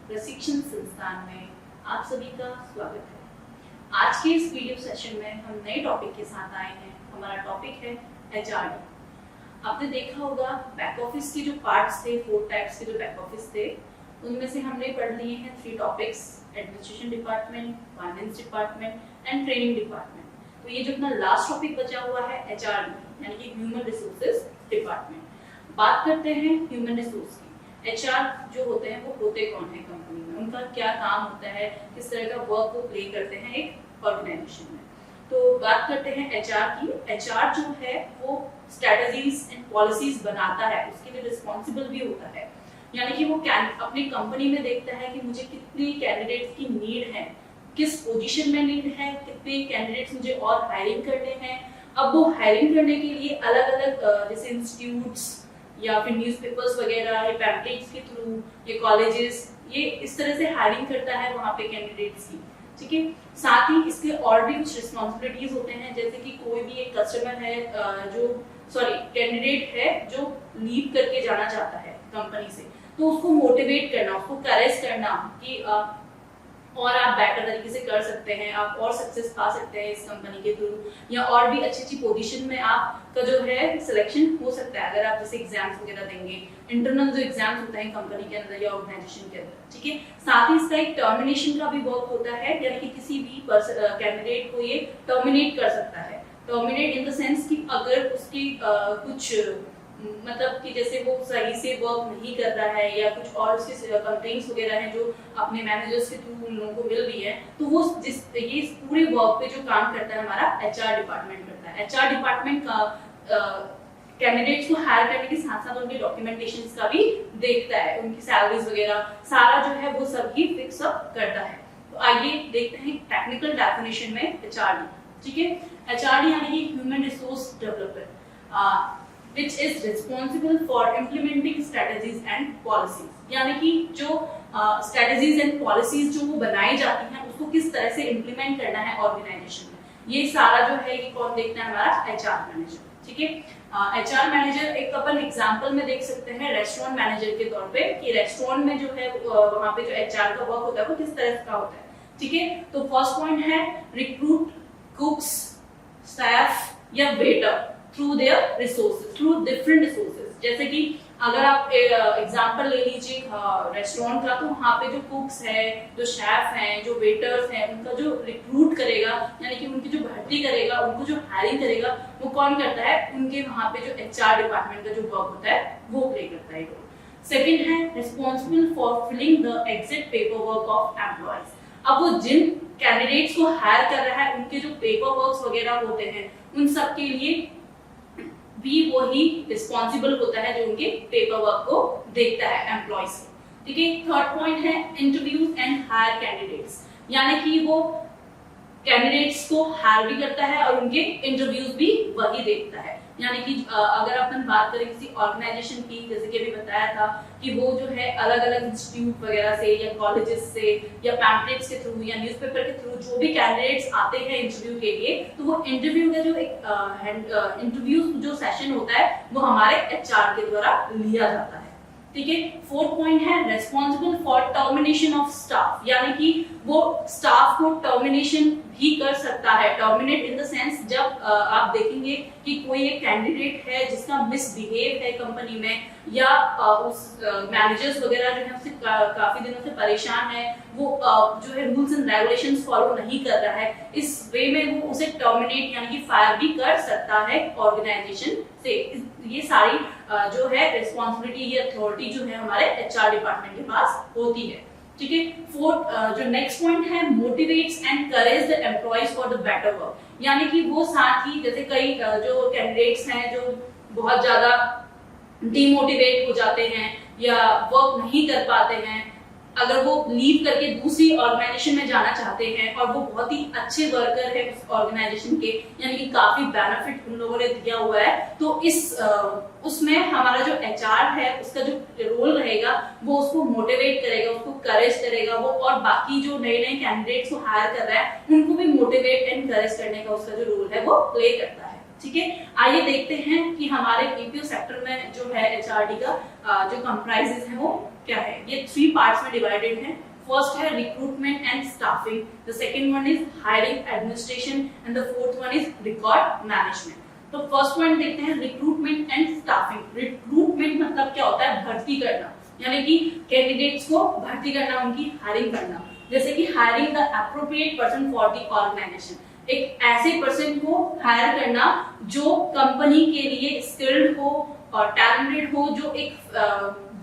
प्रशिक्षण संस्थान में आप सभी का स्वागत है। आज के इस वीडियो सेशन में हम नए टॉपिक के साथ आए हैं। हमारा टॉपिक है एचआरडी। आपने देखा होगा बैक ऑफिस के जो पार्ट्स थे, 4 टाइप्स के जो बैक ऑफिस थे, उनमें से हमने पढ़ लिए हैं 3 topics: administration department, finance department and training department. तो ये जो अपना लास्ट टॉपिक बचा हुआ है एचआरडी यानी कि ह्यूमन रिसोर्सेज डिपार्टमेंट। बात करते हैं ह्यूमन रिसोर्स की। एचआर जो होते हैं वो होते कौन है कंपनी में, उनका क्या काम होता है, किस तरह का वर्क वो प्ले करते हैं एक ऑर्गेनाइजेशन में। तो बात करते हैं एचआर की। एचआर जो है वो स्ट्रेटजीज एंड पॉलिसीज बनाता है, उसके लिए रिस्पॉन्सिबल भी होता है। यानी कि वो अपनी कंपनी में देखता है कि मुझे कितने कैंडिडेट्स की नीड है, किस पोजीशन में नीड है, कितने कैंडिडेट्स मुझे और हायरिंग करने हैं। अब वो हायरिंग करने के लिए अलग अलग जैसे इंस्टीट्यूट्स या फिर न्यूज़पेपर्स वगैरह या पैम्पलेट्स के थ्रू या कॉलेजेस, ये इस तरह से हायरिंग करता है वहाँ पे कैंडिडेट्स की। ठीक है, साथ ही इसके और भी कुछ रिस्पॉन्सिबिलिटीज होते हैं, जैसे कि कोई भी एक कस्टमर है कैंडिडेट है जो लीव करके जाना चाहता है कंपनी से, तो उसको मोटिवेट करना, उसको करेज करना कि और आप बेटर तरीके से कर सकते हैं, आप और सक्सेस पा सकते हैं इस कंपनी के थ्रू, या और भी अच्छी अच्छी पोजीशन में आपका जो है सिलेक्शन हो सकता है अगर आप जैसे एग्जाम्स वगैरह देंगे, इंटरनल जो एग्जाम्स होते हैं कंपनी के अंदर या ऑर्गेनाइजेशन के अंदर। ठीक है, साथ ही इसका एक टर्मिनेशन का भी वर्क होता है, यानी कि किसी भी कैंडिडेट को ये टर्मिनेट कर सकता है। टर्मिनेट इन द सेंस कि अगर उसकी कुछ मतलब कि जैसे वो सही से वर्क नहीं कर रहा है या कुछ और उसके कंप्लेंट्स वगैरह हैं जो अपने मैनेजर्स के थ्रू उन लोगों को मिल रही है, तो वो ये पूरे वर्क पे जो काम करता है हमारा एचआर डिपार्टमेंट करता है। एचआर डिपार्टमेंट का कैंडिडेट्स को हायर करने के साथ साथ उनके डॉक्यूमेंटेशन का भी देखता है, उनकी सैलरीज वगैरह सारा जो है वो सब ही फिक्स अप करता है। तो आइए देखते हैं टेक्निकल डेफिनेशन में एचआरडी। ठीक है, एचआरडी यानी कि human resource developer which is responsible for implementing strategies and policies, यानी कि जो strategies and policies जो वो बनाई जाती हैं उसको किस तरह से implement करना है ऑर्गेनाइजेशन में, ये सारा जो है ये कौन देखता है, हमारा एचआर मैनेजर। ठीक है, एचआर मैनेजर एक अपन एग्जांपल में देख सकते हैं रेस्टोरेंट मैनेजर के तौर पे कि रेस्टोरेंट में जो है वहाँ पे जो एचआर का वर्क होता है वो किस तरह का होता है। ठीक है, तो फर्स्ट पॉइंट है रिक्रूट कुक्स, स्टाफ या waiter through their resources, through different resources. जैसे कि अगर आप एग्जांपल ले लीजिए रेस्टोरेंट का, तो वहाँ पे जो कुक्स है, जो शेफ हैं, जो वेटर्स हैं, उनका जो रिक्रूट करेगा यानी कि उनकी जो भर्ती करेगा, उनको जो हायरिंग करेगा, वो कौन करता है, उनके वहाँ पे जो एचआर डिपार्टमेंट का जो वर्क होता है वो प्ले करता है रोल। सेकेंड है responsible for filling the exit paper work of employees. अब वो जिन कैंडिडेट्स को हायर कर रहा है उनके जो पेपर वर्क वगैरह होते हैं उन सब के लिए भी वो ही रिस्पॉन्सिबल होता है जो उनके पेपर वर्क को देखता है एम्प्लॉयज को। ठीक है, थर्ड पॉइंट है इंटरव्यूज एंड हायर कैंडिडेट्स, यानी कि वो कैंडिडेट्स को हायर भी करता है और उनके इंटरव्यूज भी वही देखता है। यानी कि अगर अपन बात करें किसी ऑर्गेनाइजेशन की, जैसे कि अभी बताया था कि वो जो है अलग अलग इंस्टीट्यूट वगैरह से या कॉलेजेस से या पैम्पलेट्स के थ्रू या न्यूज़पेपर के थ्रू जो भी कैंडिडेट्स आते हैं इंटरव्यू के लिए, तो वो इंटरव्यू का जो एक इंटरव्यू जो सेशन होता है वो हमारे एचआर के द्वारा लिया जाता है। ठीक है, फोर्थ पॉइंट है responsible for termination of staff, यानी कि वो स्टाफ को टर्मिनेशन भी कर सकता है। टर्मिनेट इन द सेंस जब आप देखेंगे कि कोई एक कैंडिडेट है जिसका मिसबिहेव है कंपनी में, या उस मैनेजर्स वगैरह जो है उससे काफी दिनों से परेशान है, वो जो है रूल्स एंड रेगुलेशंस फॉलो नहीं कर रहा है, इस वे में वो उसे टर्मिनेट यानी कि फायर भी कर सकता है ऑर्गेनाइजेशन से। ये सारी जो है रिस्पॉन्सिबिलिटी या अथॉरिटी जो है हमारे एचआर डिपार्टमेंट के पास होती है। ठीक है, फोर्थ जो नेक्स्ट पॉइंट है motivates and courage the employees for the better work, यानी कि वो साथ ही जैसे कई जो कैंडिडेट्स हैं जो बहुत ज्यादा डिमोटिवेट हो जाते हैं या वर्क नहीं कर पाते हैं, अगर वो लीव करके दूसरी ऑर्गेनाइजेशन में जाना चाहते हैं और वो बहुत ही अच्छे वर्कर है उस ऑर्गेनाइजेशन के, यानी कि काफी बेनिफिट उन लोगों ने दिया हुआ है, तो उसमें हमारा जो एचआर है उसका जो रोल रहेगा वो उसको मोटिवेट करेगा, उसको करेज करेगा, वो और बाकी जो नए नए कैंडिडेट्स को हायर कर रहा है उनको भी मोटिवेट एंड करेज करने का उसका जो रोल है वो प्ले करता है। ठीक है, आइए देखते हैं कि हमारे बीपीओ सेक्टर में जो है एचआरडी का जो कंप्राइजेस है वो क्या है, ये 3 पार्ट्स में डिवाइडेड है। फर्स्ट है recruitment and staffing, the second one is hiring administration and the fourth one is record management. तो फर्स्ट पॉइंट देखते हैं रिक्रूटमेंट एंड स्टाफिंग। रिक्रूटमेंट मतलब क्या होता है, भर्ती करना, यानी कि कैंडिडेट्स को भर्ती करना, उनकी हायरिंग करना। जैसे कि hiring the appropriate person for the organization, एक ऐसे पर्सन को हायर करना जो कंपनी के लिए स्किल्ड हो और टैलेंटेड हो, जो एक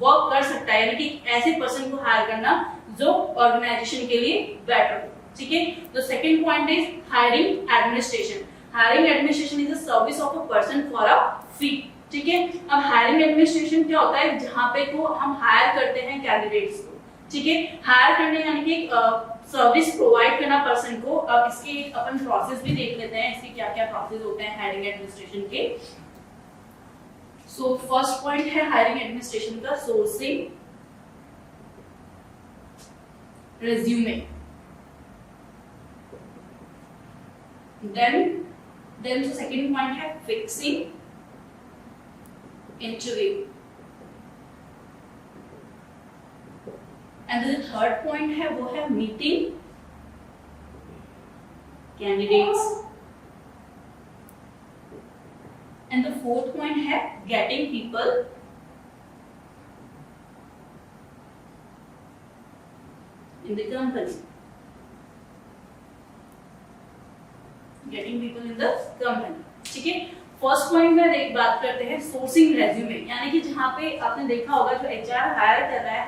वर्क कर सकता है, यानी कि ऐसे पर्सन को हायर करना जो ऑर्गेनाइजेशन के लिए बेटर हो। ठीक है, तो second point is hiring administration. Hiring administration is the service of a person for a fee. ठीक है, अब हायरिंग एडमिनिस्ट्रेशन क्या होता है, जहां पे को हम हायर करते हैं कैंडिडेट्स को। ठीक है, हायर करने यानी कि सर्विस प्रोवाइड करना पर्सन को। अब इसके अपन प्रोसेस भी देख लेते हैं, इसके क्या क्या प्रोसेस होते हैं हायरिंग एडमिनिस्ट्रेशन के। सो फर्स्ट पॉइंट है हायरिंग एडमिनिस्ट्रेशन का sourcing resume, then the second point है fixing interview, and the third point है वो है meeting candidates, and the fourth point है getting people in the company, getting people in the company। ठीक है, first point में एक बात करते हैं सोर्सिंग रेज्यूमे, यानी कि जहाँ पे आपने देखा होगा जो एचआर हायर कर रहा है,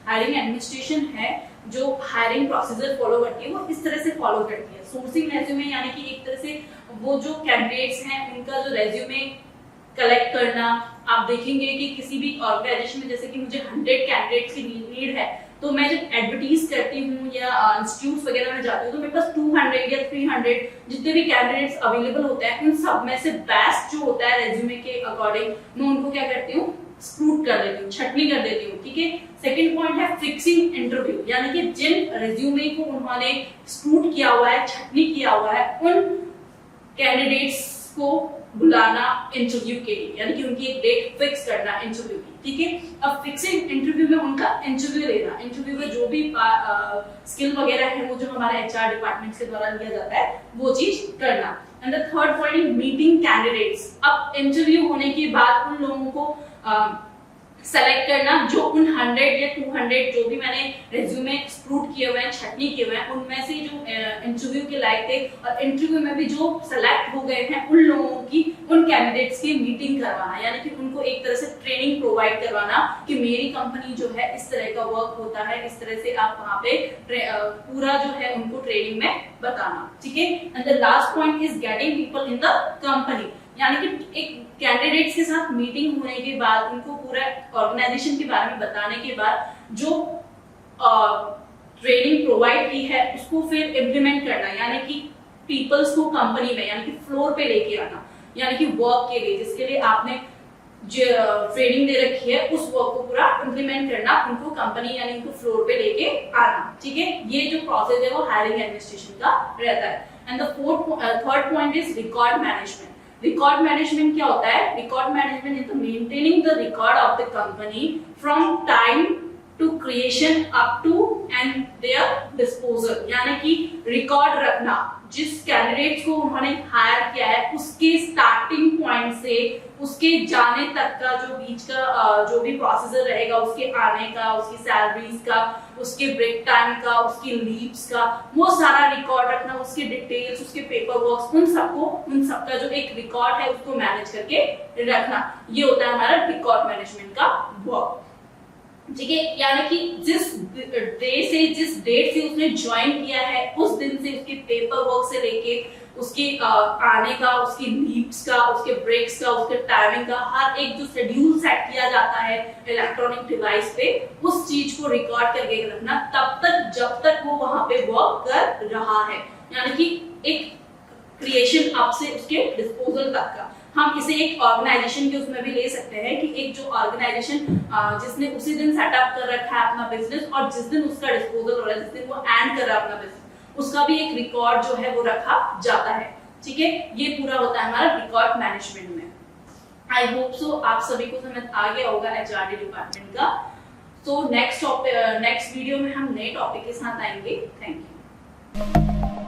हायरिंग एडमिनिस्ट्रेशन है जो हायरिंग प्रोसीजर फॉलो करती है, वो इस तरह से फॉलो करती है। सोर्सिंग रेज्यूमे यानी कि एक तरह से वो जो कैंडिडेट्स हैं उनका जो रेज्यूमे कलेक्ट करना। आप देखेंगे कि किसी भी ऑर्गेनाइजेशन में जैसे कि मुझे 100 कैंडिडेट्स की नीड है, तो मैं जब एडवर्टीज करती हूँ या इंस्टीट्यूट वगैरह में जाती हूँ तो मेरे पास 200 या 300 जितने भी कैंडिडेट्स अवेलेबल होते हैं, उन सब में से बेस्ट जो होता है रेज्यूमे के अकॉर्डिंग मैं उनको क्या करती हूँ, स्क्रूट कर देती हूँ, छटनी कर देती हूँ। ठीक है, सेकंड पॉइंट है फिक्सिंग इंटरव्यू, यानी कि जिन रेज्यूमे को उन्होंने स्क्रूट किया हुआ है, छटनी किया हुआ है, उन कैंडिडेट्स को बुलाना इंटरव्यू के लिए, यानी कि उनकी एक डेट फिक्स करना इंटरव्यू की। ठीक है, अब फिक्सिंग इंटरव्यू में उनका इंटरव्यू लेना, इंटरव्यू में जो भी स्किल वगैरह है वो जो हमारे एचआर डिपार्टमेंट के द्वारा लिया जाता है वो चीज करना। And the third point is meeting candidates. अब इंटरव्यू होने के बाद उन लोगों को सेलेक्ट करना जो उन 100 या 200 जो भी मैंने रेज्यूमे स्क्रूट किए हुए हैं, छटनी किए हुए हैं, उनमें से जो इंटरव्यू के लायक थे और इंटरव्यू में भी जो सेलेक्ट हो गए हैं, उन लोगों की, उन कैंडिडेट्स की मीटिंग करवाना, यानी कि उनको एक तरह से ट्रेनिंग प्रोवाइड करवाना कि मेरी कंपनी जो है इस तरह का वर्क होता है, इस तरह से आप वहाँ पे पूरा जो है उनको ट्रेनिंग में बताना। ठीक है, and the last point is getting people in the company, यानी कि एक कैंडिडेट्स के साथ मीटिंग होने के बाद उनको पूरा ऑर्गेनाइजेशन के बारे में बताने के बाद जो ट्रेनिंग प्रोवाइड की है उसको फिर इम्प्लीमेंट करना, यानी कि पीपल्स को कंपनी में यानी कि फ्लोर पे लेके आना, यानी कि वर्क के लिए जिसके लिए आपने जो ट्रेनिंग दे रखी है उस वर्क को पूरा इम्प्लीमेंट करना, उनको कंपनी यानी उनको फ्लोर पे लेके आना। ठीक है, ये जो प्रोसेस है वो हायरिंग एडमिनिस्ट्रेशन का रहता है। And the third point is record management. Record management क्या होता है? Record management is maintaining the record of the company from time to creation up to end their disposal, यानी कि रिकॉर्ड रखना जिस कैंडिडेट को उन्होंने हायर किया है उसके स्टार्टिंग पॉइंट से उसके जाने तक का जो बीच का जो भी प्रोसीजर रहेगा, उसके आने का, उसकी सैलरीज का, उसके ब्रेक टाइम का, उसकी लीव्स का, वो सारा रिकॉर्ड रखना, उसके डिटेल्स, उसके पेपर वर्क, उन सबका जो एक रिकॉर्ड है उसको मैनेज करके रखना, ये होता है हमारा रिकॉर्ड मैनेजमेंट का वर्क। ठीक है, यानी कि जिस डेट से उसने ज्वाइन किया है उस दिन से उसके पेपर वर्क से लेके उसके आने का, उसकी लीव्स का, उसके ब्रेक्स का, उसके टाइमिंग का, हर एक जो शेड्यूल सेट किया जाता है इलेक्ट्रॉनिक डिवाइस पे, उस चीज को रिकॉर्ड करके रखना तब तक जब तक वो वहां पे वर्क कर रहा है, यानी कि एक क्रिएशन अप से उसके डिस्पोजल तक का। हम इसे एक ऑर्गेनाइजेशन के उसमें भी ले सकते हैं कि एक जो ऑर्गेनाइजेशन जिसने उसी दिन सेटअप कर रखा है अपना बिजनेस और जिस दिन उसका डिस्पोजल हो रहा है, जिस दिन वो एंड कर रहा है अपना बिजनेस, उसका भी एक रिकॉर्ड जो है वो रखा जाता है। ठीक है, ये पूरा होता है हमारा रिकॉर्ड मैनेजमेंट में। आई होप सो आप सभी को समझ आ गया होगा एचआरडी डिपार्टमेंट का। तो नेक्स्ट वीडियो में हम नए टॉपिक के साथ आएंगे। Thank you.